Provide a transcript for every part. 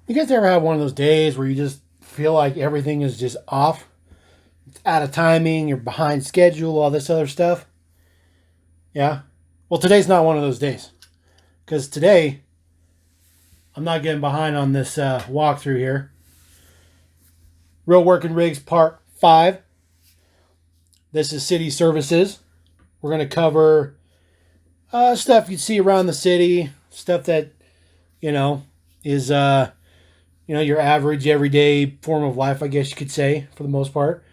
You guys ever have one of those days where you just feel like everything is just off? It's out of timing, you're behind schedule, all this other stuff? Yeah? Well, today's not one of those days. Because today, I'm not getting behind on this walkthrough here. Real Working Rigs Part 5. This is city services. We're going to cover stuff you see around the city, stuff that, is, your average, everyday form of life, I guess you could say, for the most part.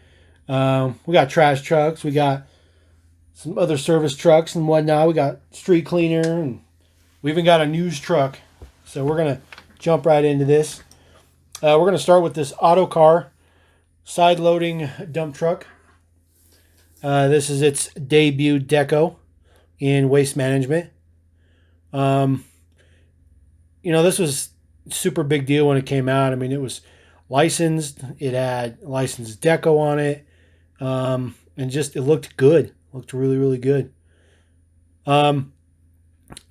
We got trash trucks. We got some other service trucks and whatnot. We got street cleaner, and we even got a news truck. So we're going to jump right into this. We're going to start with this auto car side loading dump truck. This is its debut deco in waste management. This was super big deal when it came out. I mean, it was licensed. It had licensed deco on it. And just, it looked good. It looked really, really good. As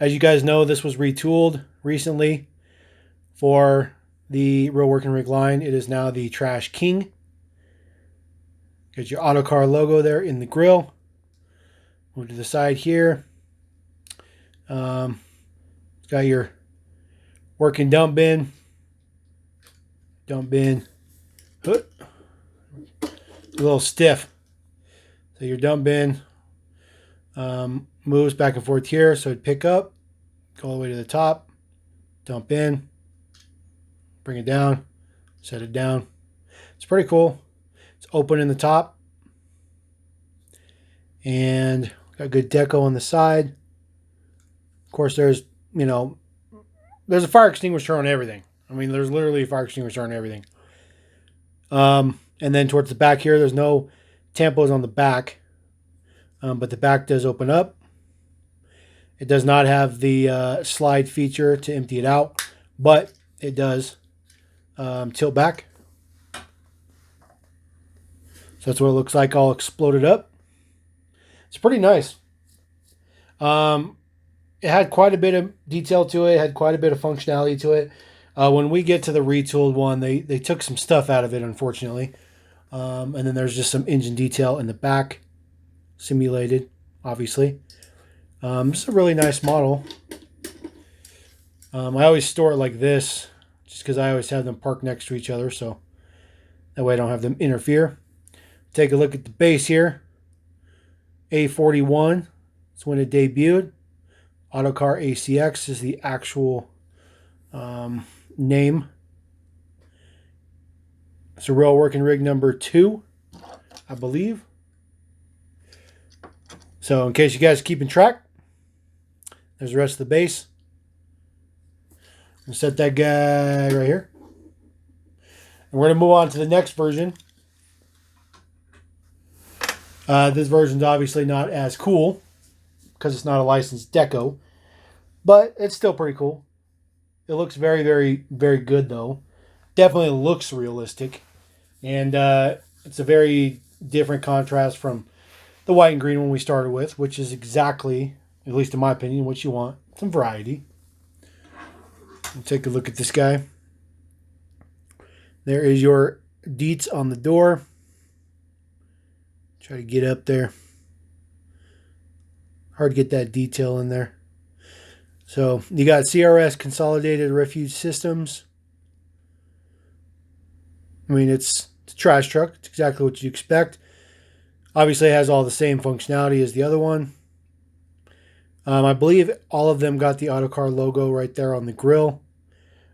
you guys know, this was retooled recently for the Real Working Rig line. It is now the Trash King. Got your auto car logo there in the grill. Move to the side here. It's got your working dump bin. Dump bin. A little stiff. So your dump bin moves back and forth here. So it'd pick up, go all the way to the top, dump in, bring it down, set it down. It's pretty cool. It's open in the top. And got good deco on the side. Of course, there's a fire extinguisher on everything. I mean, there's literally a fire extinguisher on everything. And then towards the back here, there's no tampos on the back. But the back does open up. It does not have the slide feature to empty it out, but it does tilt back. So that's what it looks like all exploded up. It's pretty nice. It had quite a bit of detail to it. It had quite a bit of functionality to it. When we get to the retooled one, they took some stuff out of it, unfortunately. And then there's just some engine detail in the back, simulated, obviously. It's a really nice model. I always store it like this, just because I always have them parked next to each other, so that way I don't have them interfere. Take a look at the base here. A41, that's when it debuted. Autocar ACX is the actual name. It's a Real Working Rig number 2, I believe. So in case you guys are keeping track, there's the rest of the base. I'll set that guy right here. And we're going to move on to the next version. This version's obviously not as cool because it's not a licensed deco, but it's still pretty cool. It looks very, very, very good though. Definitely looks realistic. And it's a very different contrast from the white and green one we started with, which is exactly, at least in my opinion, what you want. Some variety. We'll take a look at this guy. There is your deets on the door. Try to get up there. Hard to get that detail in there. So you got CRS, Consolidated Refuge Systems. I mean, it's a trash truck. It's exactly what you expect. Obviously, it has all the same functionality as the other one. I believe all of them got the Autocar logo right there on the grill.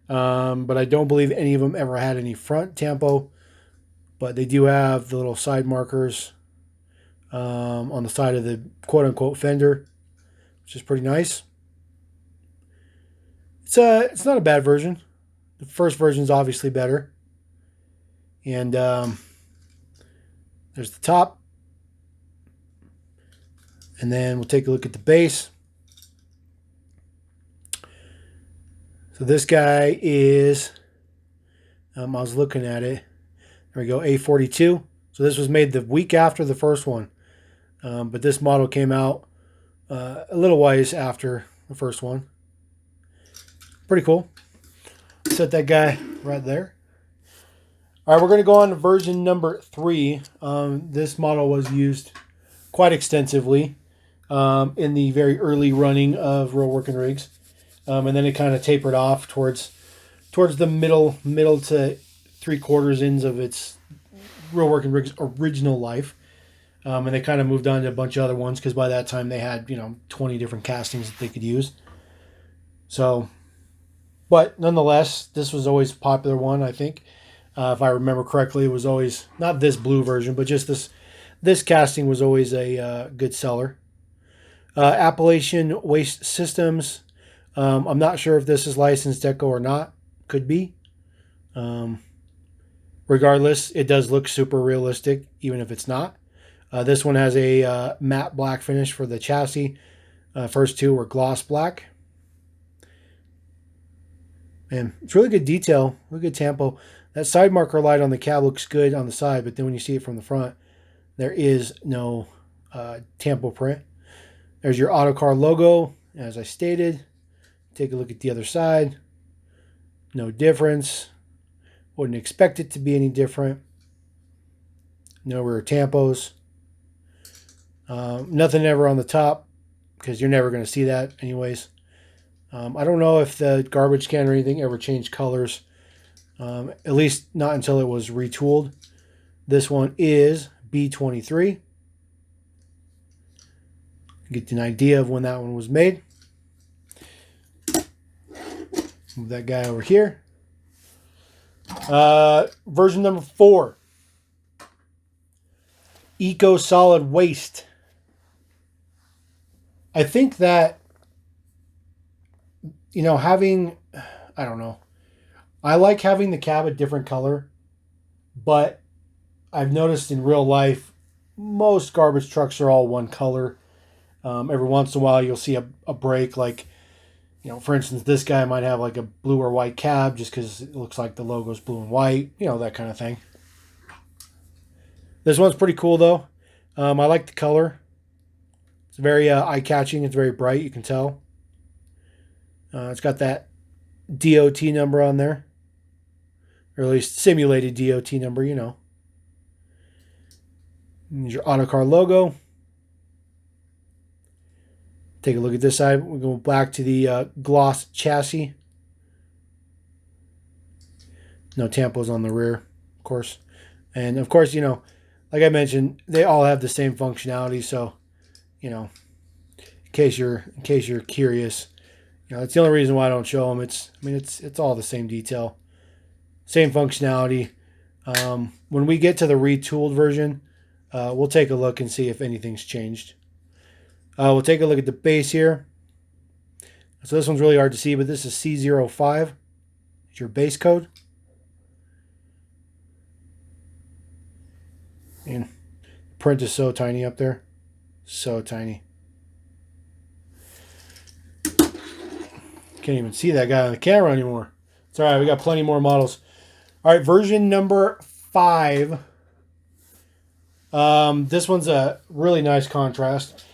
But I don't believe any of them ever had any front tampo. But they do have the little side markers on the side of the quote-unquote fender, which is pretty nice. It's not a bad version. The first version is obviously better. And there's the top. And then we'll take a look at the base. So this guy is, I was looking at it. There we go, A42. So this was made the week after the first one. But this model came out a little ways after the first one. Pretty cool. set that guy right there. All right, we're going to go on to version number 3. This model was used quite extensively in the very early running of Real Working Rigs. And then it kind of tapered off towards the middle to 3/4 ends of its Real Working Rigs original life. And they kind of moved on to a bunch of other ones because by that time they had, 20 different castings that they could use. So, but nonetheless, this was always a popular one, I think. If I remember correctly, it was always, not this blue version, but just this casting was always a good seller. Appalachian Waste Systems. I'm not sure if this is licensed deco or not. Could be. Regardless, it does look super realistic, even if it's not. This one has a matte black finish for the chassis. First two were gloss black. And it's really good detail, really good tempo. That side marker light on the cab looks good on the side, but then when you see it from the front, there is no tempo print. There's your Autocar logo, as I stated. Take a look at the other side. No difference. Wouldn't expect it to be any different. No rear tampos. Nothing ever on the top, because you're never going to see that anyways. I don't know if the garbage can or anything ever changed colors. At least not until it was retooled. This one is B23. Get an idea of when that one was made. Move that guy over here. Version number 4. Eco Solid Waste. I think that, having, I don't know. I like having the cab a different color, but I've noticed in real life, most garbage trucks are all one color. Every once in a while, you'll see a break, like, for instance, this guy might have like a blue or white cab just because it looks like the logo's blue and white, that kind of thing. This one's pretty cool, though. I like the color. It's very eye-catching. It's very bright, you can tell. It's got that DOT number on there. Or at least simulated DOT number, Here's your Autocar logo. Take a look at this side. We're going back to the gloss chassis. No tampos on the rear, of course. And of course, like I mentioned, they all have the same functionality. So, in case you're curious, it's the only reason why I don't show them. It's all the same detail, same functionality. When we get to the retooled version, we'll take a look and see if anything's changed. We'll take a look at the base here. So this one's really hard to see, but this is C05. It's your base code. And the print is so tiny up there. So tiny. Can't even see that guy on the camera anymore. It's all right. We got plenty more models. All right, version number 5. This one's a really nice contrast.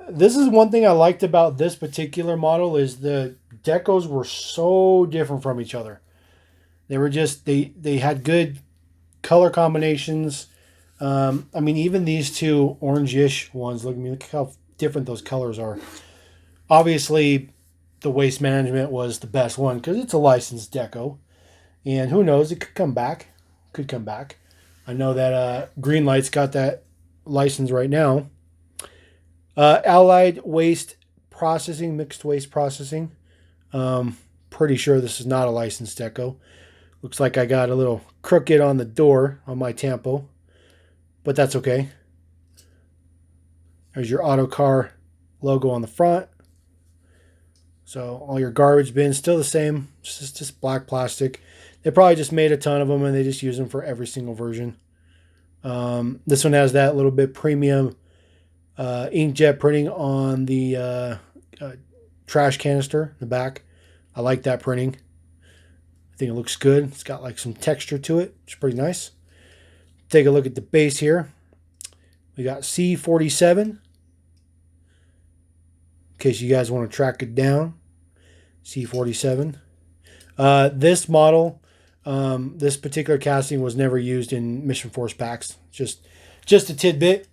This is one thing I liked about this particular model is the decos were so different from each other. They were just, they had good color combinations. Even these two orange-ish ones, look how different those colors are. Obviously, the Waste Management was the best one because it's a licensed deco. And who knows, it could come back. I know that Greenlight's got that license right now. Allied Waste Processing, Mixed Waste Processing. Pretty sure this is not a licensed deco. Looks like I got a little crooked on the door on my tampo, but that's okay. There's your Autocar logo on the front. So all your garbage bins still the same, just black plastic. They probably just made a ton of them and they just use them for every single version. This one has that little bit premium inkjet printing on the trash canister in the back. I like that printing. I think it looks good. It's got like some texture to it, which is pretty nice. Take a look at the base here. We got C47. In case you guys want to track it down. C47. This model, this particular casting was never used in Mission Force packs. Just a tidbit.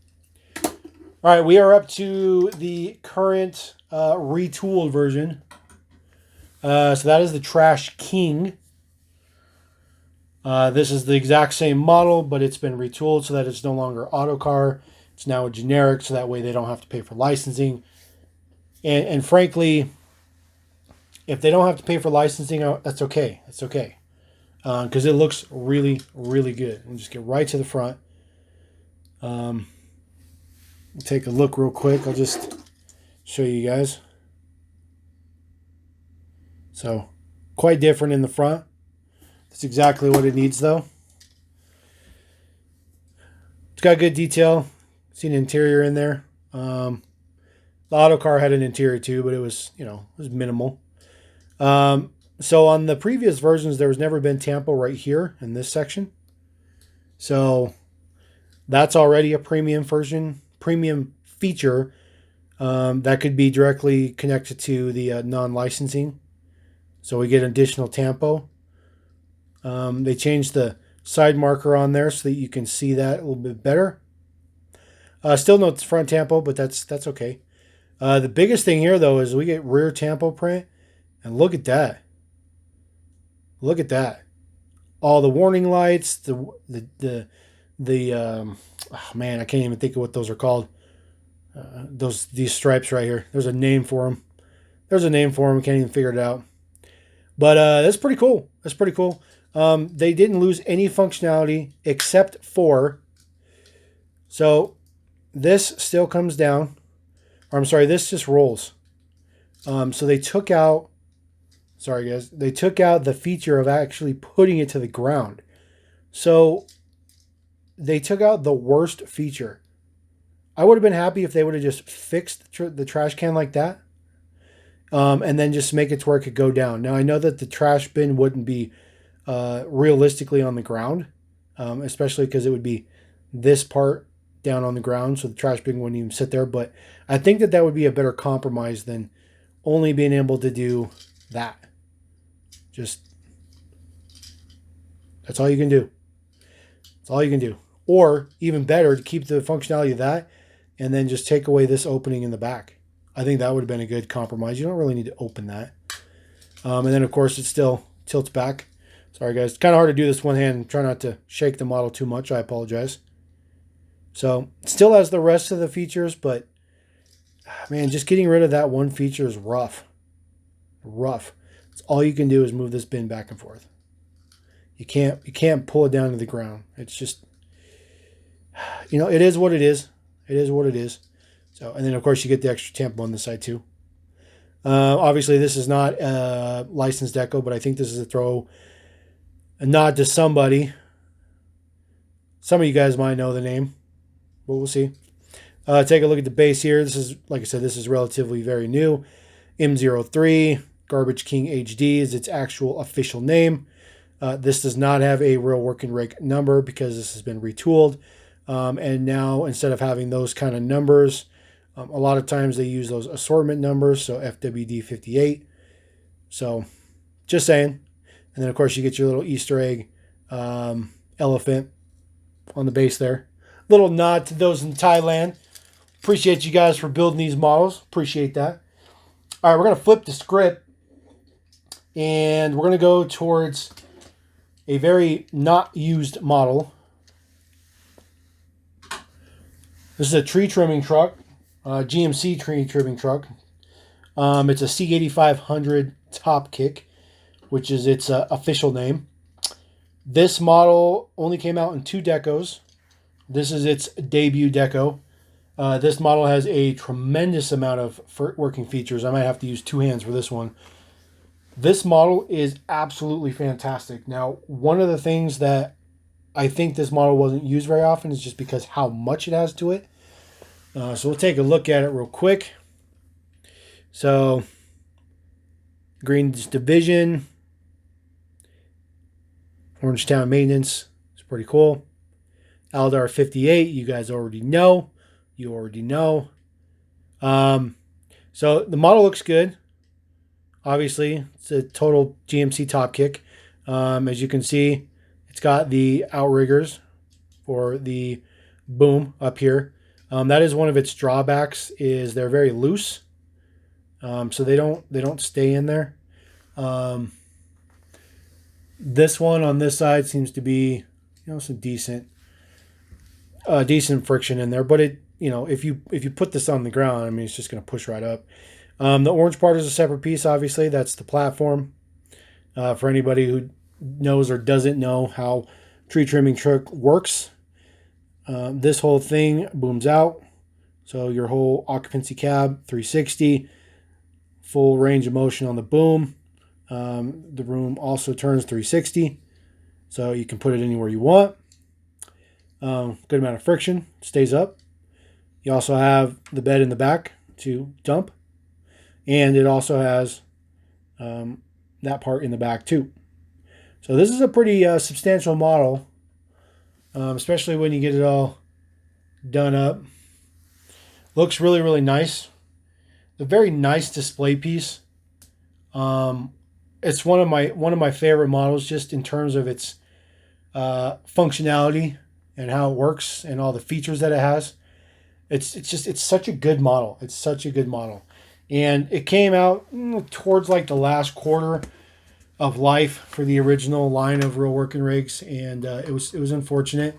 All right, we are up to the current retooled version. So that is the Trash King. This is the exact same model, but it's been retooled so that it's no longer autocar. It's now a generic, so that way they don't have to pay for licensing. And frankly, if they don't have to pay for licensing, that's okay. That's okay. Because it looks really, really good. We'll just get right to the front. We'll take a look real quick. I'll just show you guys. So, quite different in the front. That's exactly what it needs, though. It's got good detail. See an interior in there. The autocar had an interior too, but it was, it was minimal. So on the previous versions, there was never been tampo right here in this section. So that's already a premium feature that could be directly connected to the non-licensing. So we get additional tampo. They changed the side marker on there so that you can see that a little bit better. Still no front tampo, but that's okay. The biggest thing here, though, is we get rear tampo print. And look at that. Look at that. All the warning lights, oh man, I can't even think of what those are called. These stripes right here. There's a name for them. There's a name for them. Can't even figure it out. But that's pretty cool. That's pretty cool. They didn't lose any functionality except for... So this still comes down. Or I'm sorry, this just rolls. So they took out... Sorry, guys. They took out the feature of actually putting it to the ground. So they took out the worst feature. I would have been happy if they would have just fixed the trash can like that. And then just make it to where it could go down. Now, I know that the trash bin wouldn't be realistically on the ground. Especially because it would be this part down on the ground. So the trash bin wouldn't even sit there. But I think that would be a better compromise than only being able to do that. Just, that's all you can do. That's all you can do. Or, even better, to keep the functionality of that and then just take away this opening in the back. I think that would have been a good compromise. You don't really need to open that. And then, of course, it still tilts back. Sorry, guys. It's kind of hard to do this one hand. Try not to shake the model too much. I apologize. So, it still has the rest of the features, but, man, just getting rid of that one feature is rough. Rough. All you can do is move this bin back and forth. You can't pull it down to the ground. It's just, it is what it is. It is what it is. So, and then of course you get the extra tampo on the side too. Obviously this is not licensed deco, but I think this is a nod to somebody. Some of you guys might know the name, but we'll see. Take a look at the base here. This is, like I said, this is relatively very new. M03 Garbage King HD is its actual official name. This does not have a real working rig number because this has been retooled. And now, instead of having those kind of numbers, a lot of times they use those assortment numbers, so FWD 58. So, just saying. And then, of course, you get your little Easter egg elephant on the base there. Little nod to those in Thailand. Appreciate you guys for building these models. Appreciate that. All right, we're going to flip the script. And we're going to go towards a very not used model. This is a tree trimming truck. GMC tree trimming truck. It's a C8500 Top Kick, which is its official name. This model only came out in 2 decos. This is its debut deco. This model has a tremendous amount of working features. I might have to use 2 hands for this one. This model is absolutely fantastic. Now, one of the things that I think this model wasn't used very often is just because how much it has to it. So we'll take a look at it real quick. So, Green's Division, Orangetown Maintenance, it's pretty cool. Aldar 58, you guys already know. You already know. So the model looks good. Obviously, it's a total GMC Top Kick. As you can see, it's got the outriggers for the boom up here. That is one of its drawbacks, is they're very loose, so they don't stay in there. This one on this side seems to be, some decent friction in there, but if you put this on the ground, I mean, it's just going to push right up. The orange part is a separate piece. Obviously, that's the platform. For anybody who knows or doesn't know how tree trimming truck works, this whole thing booms out. So your whole occupancy cab, 360, full range of motion on the boom. The room also turns 360, so you can put it anywhere you want. Good amount of friction, stays up. You also have the bed in the back to dump, and it also has that part in the back too. So this is a pretty substantial model, especially when you get it all done up. Looks really, really nice. A very nice display piece. It's one of my favorite models, just in terms of its functionality and how it works and all the features that it has. It's such a good model. It's such a good model, and it came out towards like the last quarter of life for the original line of Real Working Rigs, and it was unfortunate,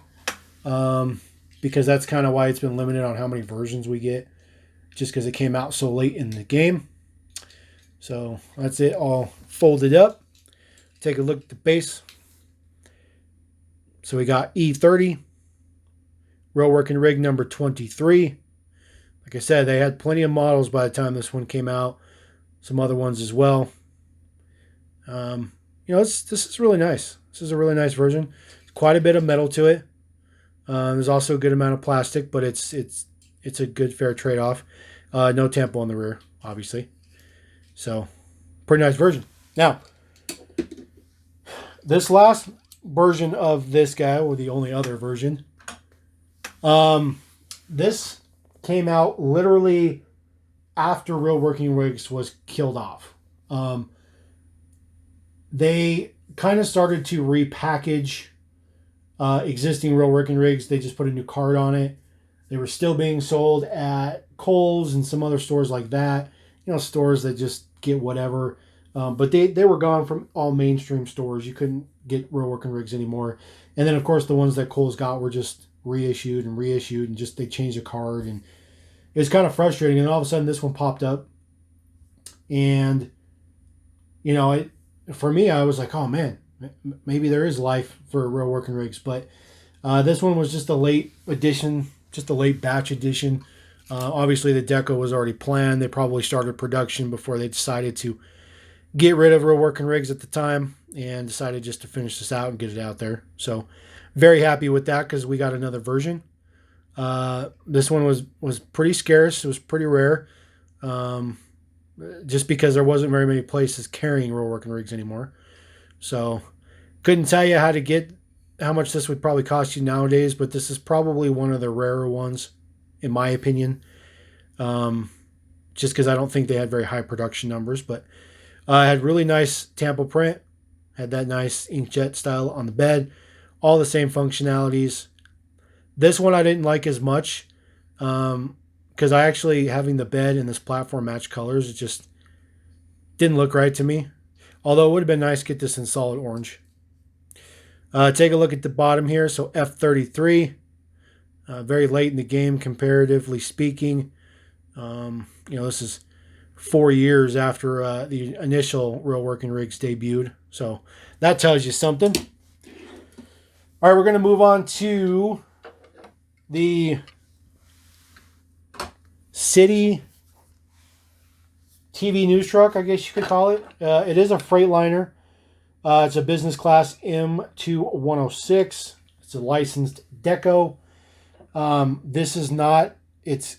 because that's kind of why it's been limited on how many versions we get, just because it came out so late in the game. So that's it all folded up. Take a look at the base. So we got E30, Real Working Rig number 23. Like I said, they had plenty of models by the time this one came out. Some other ones as well. This is really nice. This is a really nice version. Quite a bit of metal to it. There's also a good amount of plastic, but it's a good fair trade-off. No tampo on the rear, obviously. So, pretty nice version. Now, this last version of this guy, or the only other version, this came out literally after Real Working Rigs was killed off. They kind of started to repackage existing Real Working Rigs. They just put a new card on it. They were still being sold at Kohl's and some other stores like that. Stores that just get whatever. But they were gone from all mainstream stores. You couldn't get Real Working Rigs anymore. And then, of course, the ones that Kohl's got were just reissued, and just they changed the card. And it was kind of frustrating. And all of a sudden, this one popped up. And, for me, I was like, oh, man, maybe there is life for Real Working Rigs. But this one was just a late edition, just a late batch edition. Obviously, the deco was already planned. They probably started production before they decided to get rid of Real Working Rigs at the time, and decided just to finish this out and get it out there. So, very happy with that, because we got another version. This one was pretty scarce. It was pretty rare, just because there wasn't very many places carrying Real Working Rigs anymore. So, couldn't tell you how much this would probably cost you nowadays, but this is probably one of the rarer ones, in my opinion, just because I don't think they had very high production numbers. But it had really nice tampo print, had that nice inkjet style on the bed, all the same functionalities. This one I didn't like as much, because I actually, having the bed and this platform match colors, it just didn't look right to me. Although it would have been nice to get this in solid orange. Take a look at the bottom here. So F33. Very late in the game, comparatively speaking. This is 4 years after the initial Real Working Rigs debuted. So that tells you something. All right, we're going to move on to the City TV news truck, I guess you could call it. It is a Freightliner. It's a business class M0106. It's a licensed deco. This is not its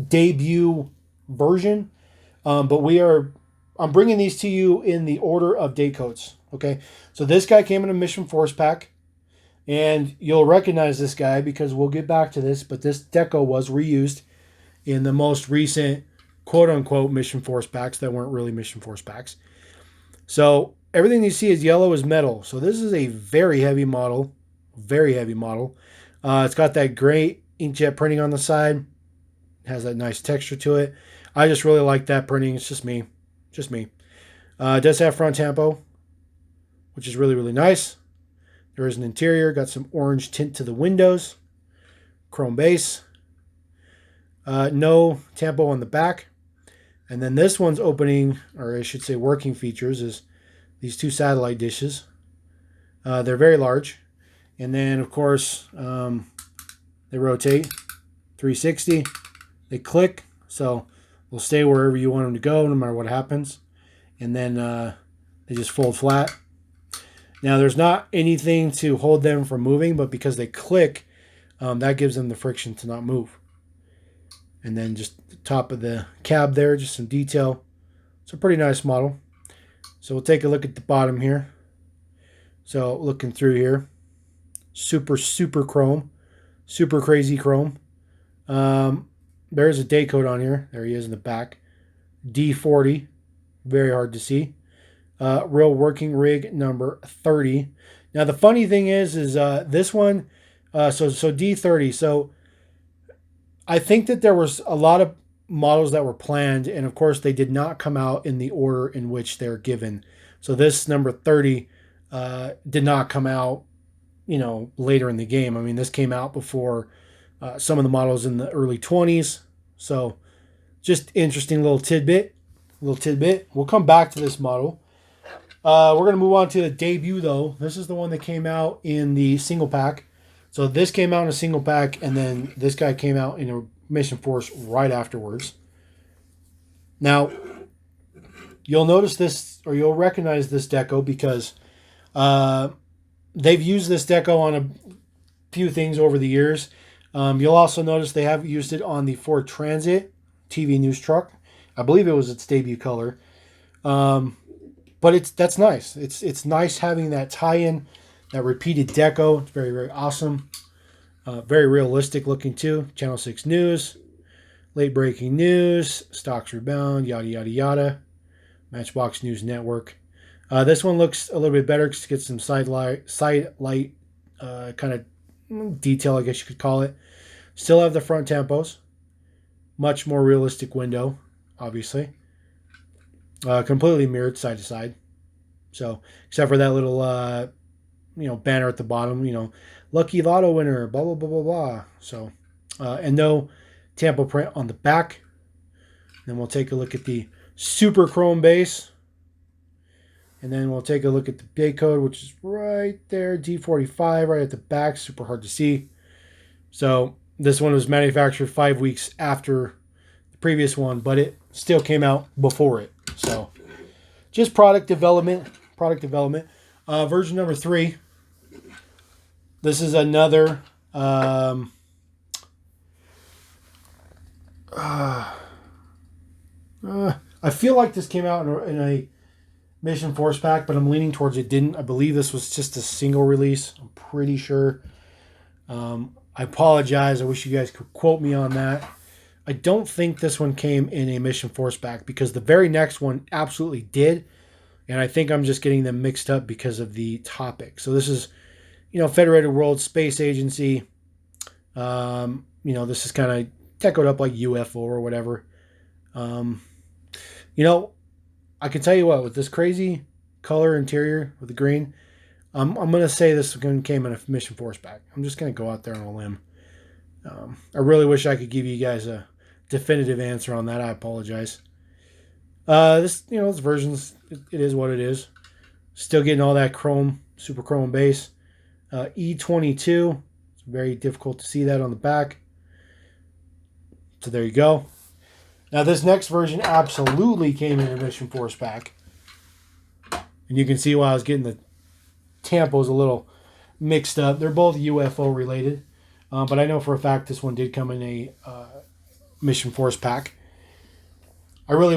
debut version, but I'm bringing these to you in the order of day codes. Okay, so this guy came in a Mission Force pack, and you'll recognize this guy because we'll get back to this, but this deco was reused in the most recent quote unquote Mission Force packs that weren't really Mission Force packs. So everything you see is yellow is metal. So this is a very heavy model. Very heavy model. It's got that great inkjet printing on the side. It has that nice texture to it. I just really like that printing. It's just me. Just me. It does have front tampo, which is really, really nice. There is an interior. Got some orange tint to the windows. Chrome base. No tampo on the back. And then this one's opening, or I should say working features, is these two satellite dishes. They're very large. And then, of course, they rotate 360. They click, so they'll stay wherever you want them to go, no matter what happens. And then they just fold flat. Now, there's not anything to hold them from moving, but because they click, that gives them the friction to not move. And then just the top of the cab there, just some detail. It's a pretty nice model. So we'll take a look at the bottom here. So looking through here, super, super chrome, super crazy chrome. There's a day code on here. There he is in the back. D40, very hard to see. Real Working Rig number 30. Now the funny thing is this one, so D30. So I think that there was a lot of models that were planned, and of course they did not come out in the order in which they're given. So this number 30 did not come out, later in the game. I mean, this came out before some of the models in the early 20s. So just interesting little tidbit. We'll come back to this model. We're going to move on to the debut, though. This is the one that came out in the single pack. So this came out in a single pack, and then this guy came out in a Mission Force right afterwards. Now, you'll notice this, or you'll recognize this deco because they've used this deco on a few things over the years. You'll also notice they have used it on the Ford Transit TV news truck. I believe it was its debut color. But that's nice. It's nice having that tie-in, that repeated deco. It's very, very awesome. Very realistic looking too. Channel 6 News, late breaking news, stocks rebound, yada, yada, yada. Matchbox News Network. This one looks a little bit better because it gets some side light kind of detail, I guess you could call it. Still have the front tampos. Much more realistic window, obviously. Completely mirrored side to side. So, except for that little, banner at the bottom, lucky lotto winner, blah, blah, blah, blah, blah. So, and no tampo print on the back. Then we'll take a look at the super chrome base. And then we'll take a look at the day code, which is right there, D45, right at the back. Super hard to see. So, this one was manufactured 5 weeks after the previous one, but it still came out before it. So, just product development. Version number 3. This is another I feel like this came out in a Mission Force pack, but I'm leaning towards it didn't. I believe this was just a single release. I'm pretty sure. I apologize. I wish you guys could quote me on that. I don't think this one came in a Mission Force pack because the very next one absolutely did. And I think I'm just getting them mixed up because of the topic. So this is, Federated World Space Agency. This is kind of decoed up like UFO or whatever. I can tell you what, with this crazy color interior with the green, I'm going to say this one came in a Mission Force pack. I'm just going to go out there on a limb. I really wish I could give you guys a definitive answer on that. I apologize. This version's, it is what it is. Still getting all that chrome, super chrome base. E22. It's very difficult to see that on the back. So there you go. Now this next version absolutely came in a Mission Force pack. And you can see why I was getting the tampos a little mixed up. They're both UFO related. But I know for a fact this one did come in a Mission Force pack. I really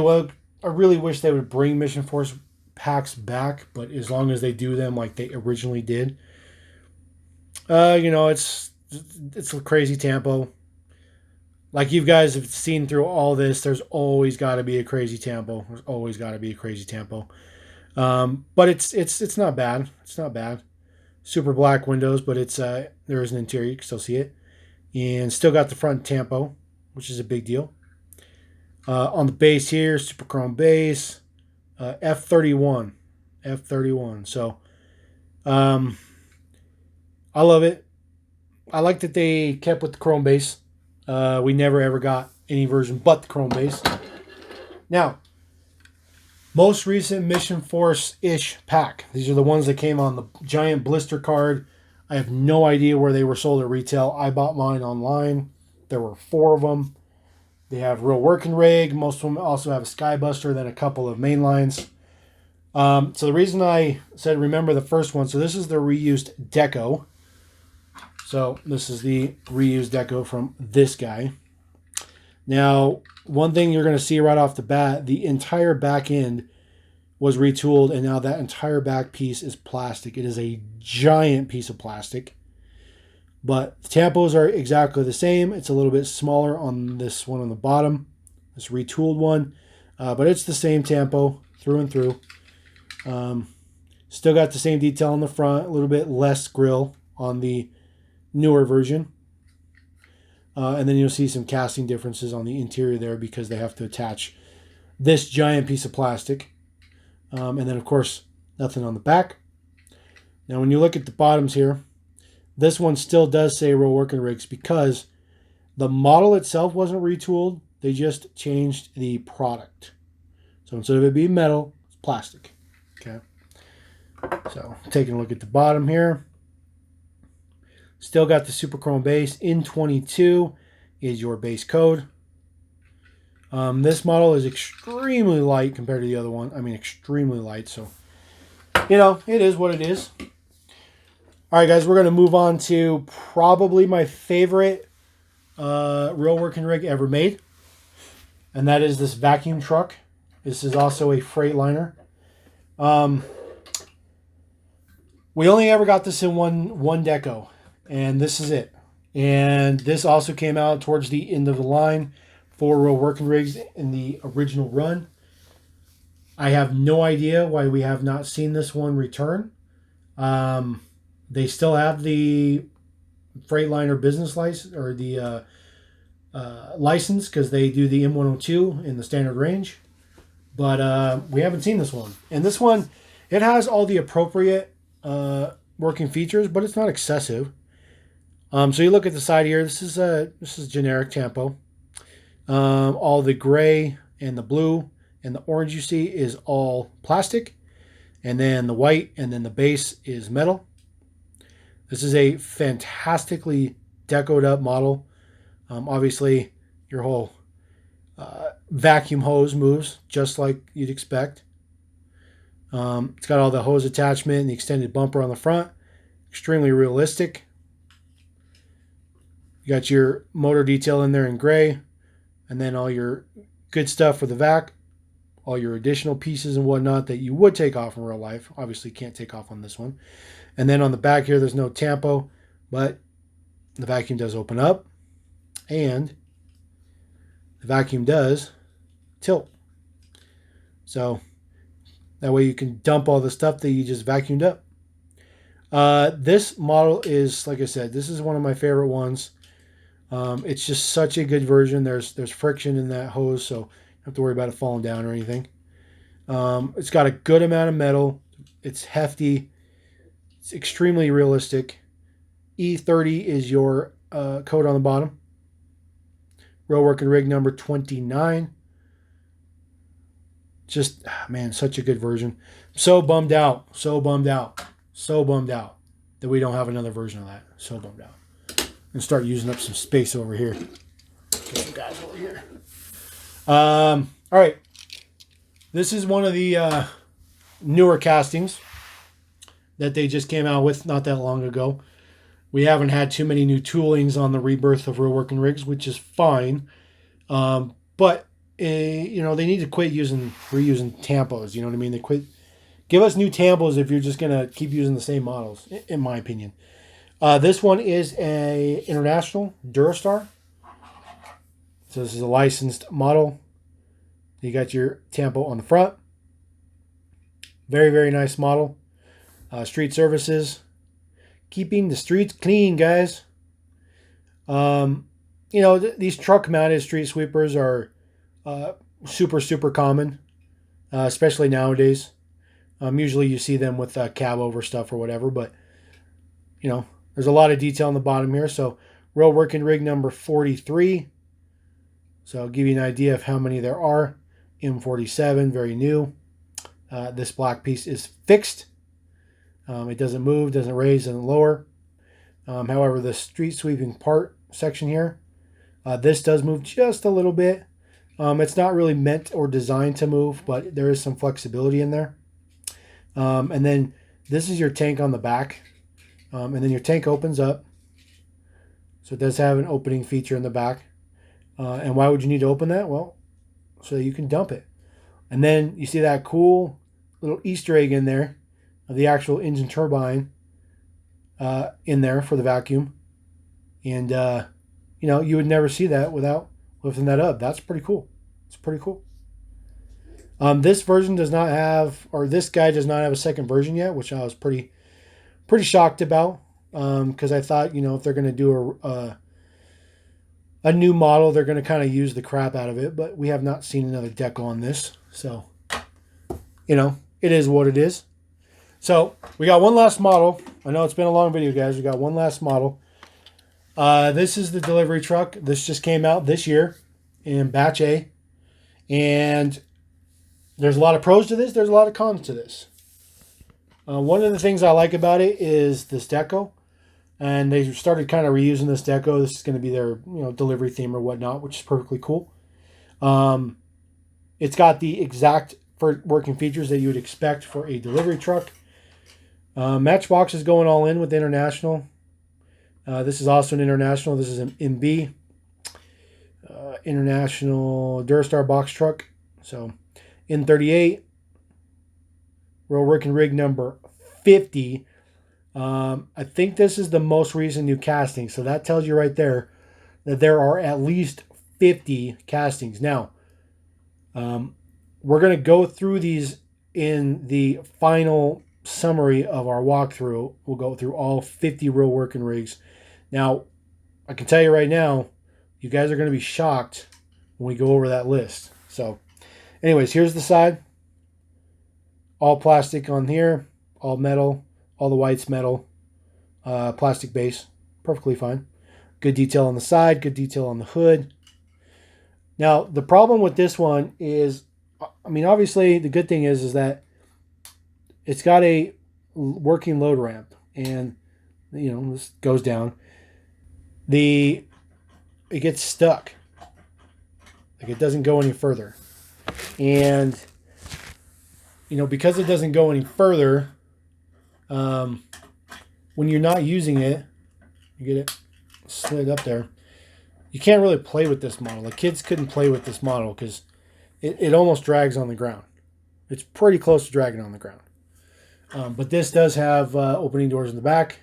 wish they would bring Mission Force packs back, but as long as they do them like they originally did. It's a crazy tampo. like you guys have seen through all this, there's always got to be a crazy tampo. There's always got to be a crazy tampo. But it's not bad. It's not bad. Super black windows, but it's there is an interior. You can still see it, and still got the front tampo, which is a big deal. On the base here, super chrome base, F31, F31. So, I love it. I like that they kept with the chrome base. We never ever got any version but the chrome base. Now, most recent Mission Force-ish pack. These are the ones that came on the giant blister card. I have no idea where they were sold at retail. I bought mine online. There were 4 of them. They have Real Working Rig. Most of them also have a Skybuster, then a couple of main lines. So the reason I said remember the first one, so this is the reused deco. So this is the reused deco from this guy. Now, one thing you're going to see right off the bat, the entire back end was retooled, and now that entire back piece is plastic. It is a giant piece of plastic. But the tampos are exactly the same. It's a little bit smaller on this one on the bottom, this retooled one. But it's the same tampo through and through. Still got the same detail on the front, a little bit less grill on the newer version. And then you'll see some casting differences on the interior there because they have to attach this giant piece of plastic. And then, of course, nothing on the back. Now, when you look at the bottoms here, this one still does say Real Working Rigs because the model itself wasn't retooled. They just changed the product. So instead of it being metal, it's plastic. Okay. So taking a look at the bottom here. Still got the super chrome base. In 22 is your base code. This model is extremely light compared to the other one. I mean, extremely light. So, you know, it is what it is. All right, guys, we're going to move on to probably my favorite real working rig ever made. And that is this vacuum truck. This is also a Freightliner. We only ever got this in one deco. And this is it. And this also came out towards the end of the line for Real Working Rigs in the original run. I have no idea why we have not seen this one return. They still have the Freightliner business license or the license because they do the M102 in the standard range. But we haven't seen this one. And this one, it has all the appropriate working features, but it's not excessive. So you look at the side here. This is generic tampo. All the gray and the blue and the orange you see is all plastic, and then the white and then the base is metal. This is a fantastically decoed up model. Obviously, your whole vacuum hose moves just like you'd expect. It's got all the hose attachment and the extended bumper on the front. Extremely realistic. You got your motor detail in there in gray, and then all your good stuff for the vac, all your additional pieces and whatnot that you would take off in real life. Obviously can't take off on this one. And then on the back here, there's no tampo, but the vacuum does open up, and the vacuum does tilt. So that way you can dump all the stuff that you just vacuumed up. This model is, like I said, this is one of my favorite ones. It's just such a good version. There's friction in that hose, so you don't have to worry about it falling down or anything. It's got a good amount of metal. It's hefty. It's extremely realistic. E30 is your code on the bottom. Real Working Rig number 29. Just, man, such a good version. So bummed out that we don't have another version of that. So bummed out. And start using up some space over here. Get some guys over here. All right. This is one of the newer castings that they just came out with not that long ago. We haven't had too many new toolings on the rebirth of Real Working Rigs, which is fine. But you know, they need to quit reusing tampos. You know what I mean? They quit. Give us new tampos if you're just gonna keep using the same models, in my opinion. This one is a International Durastar. So this is a licensed model. You got your tampo on the front. Very, very nice model. Street services. Keeping the streets clean, guys. You know, these truck-mounted street sweepers are super, super common, especially nowadays. Usually you see them with cab over stuff or whatever, but, you know, there's a lot of detail on the bottom here. So, Real Working Rig number 43. So, I'll give you an idea of how many there are. M47, very new. This black piece is fixed. It doesn't move, doesn't raise, doesn't lower. However, the street sweeping part section here, this does move just a little bit. It's not really meant or designed to move, but there is some flexibility in there. And then this is your tank on the back. And then your tank opens up. So it does have an opening feature in the back. And why would you need to open that? Well, so you can dump it. And then you see that cool little Easter egg in there of the actual engine turbine in there for the vacuum. And, you know, you would never see that without lifting that up. That's pretty cool. It's pretty cool. This version does not have, or this guy does not have a second version yet, which I was pretty shocked about. Because I thought, you know, if they're going to do a new model, they're going to kind of use the crap out of it. But we have not seen another decal on this. So, you know, it is what it is. So, we got one last model. I know it's been a long video, guys. We got one last model. This is the delivery truck. This just came out this year in batch A. And there's a lot of pros to this. There's a lot of cons to this. One of the things I like about it is this deco. And they started kind of reusing this deco. This is going to be their, you know, delivery theme or whatnot, which is perfectly cool. It's got the exact working features that you would expect for a delivery truck. Matchbox is going all in with International. This is also an International. This is an MB. International Durastar box truck. So, N38. Real Working Rig number 50. I think this is the most recent new casting. So that tells you right there that there are at least 50 castings. Now, we're going to go through these in the final summary of our walkthrough. We'll go through all 50 Real Working Rigs. Now, I can tell you right now, you guys are going to be shocked when we go over that list. So, anyways, here's the side. All plastic on here, all metal. All the white's metal, plastic base, perfectly fine. Good detail on the side, good detail on the hood. Now, the problem with this one is, I mean, obviously, the good thing is that it's got a working load ramp. And, you know, this goes down. It gets stuck. Like, it doesn't go any further. And, you know, because it doesn't go any further, when you're not using it, you get it slid up there, you can't really play with this model. The kids couldn't play with this model because it almost drags on the ground. It's pretty close to dragging on the ground. But this does have opening doors in the back.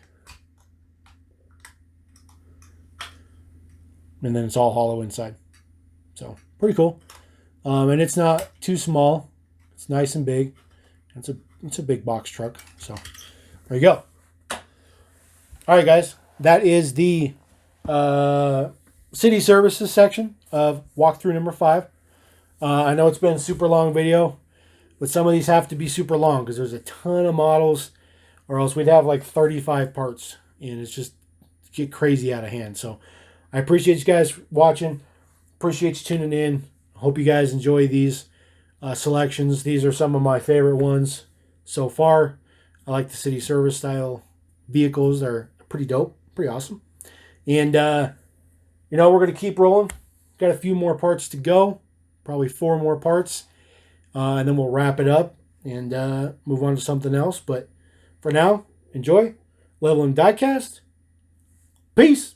And then it's all hollow inside. So, pretty cool. And it's not too small. It's nice and big. It's a big box truck. So, there you go. All right, guys. That is the city services section of walkthrough number 5. I know it's been a super long video, but some of these have to be super long because there's a ton of models, or else we'd have like 35 parts, and it's just get crazy out of hand. So I appreciate you guys watching. Appreciate you tuning in. Hope you guys enjoy these selections. These are some of my favorite ones so far. I like the city service style vehicles. They're pretty dope, pretty awesome. And, you know, we're going to keep rolling. Got a few more parts to go, probably 4 more parts. And then we'll wrap it up and move on to something else. But for now, enjoy. Level and Diecast. Peace.